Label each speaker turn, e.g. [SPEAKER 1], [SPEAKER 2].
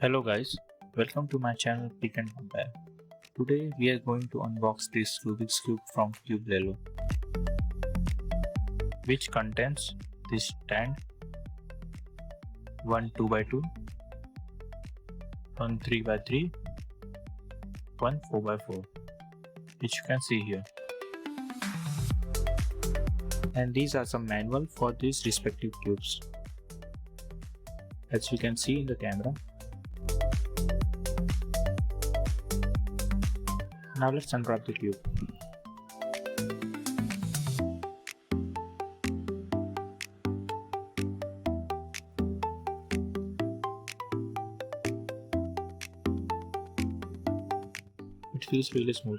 [SPEAKER 1] Hello guys, welcome to my channel Pick and Compare. Today we are going to unbox this Rubik's Cube from Cubelelo, which contains this stand, one 2x2, one 3x3, one 4x4, which you can see here. And these are some manual for these respective cubes, as you can see in the camera. Now let's unwrap the cube. It feels really smooth.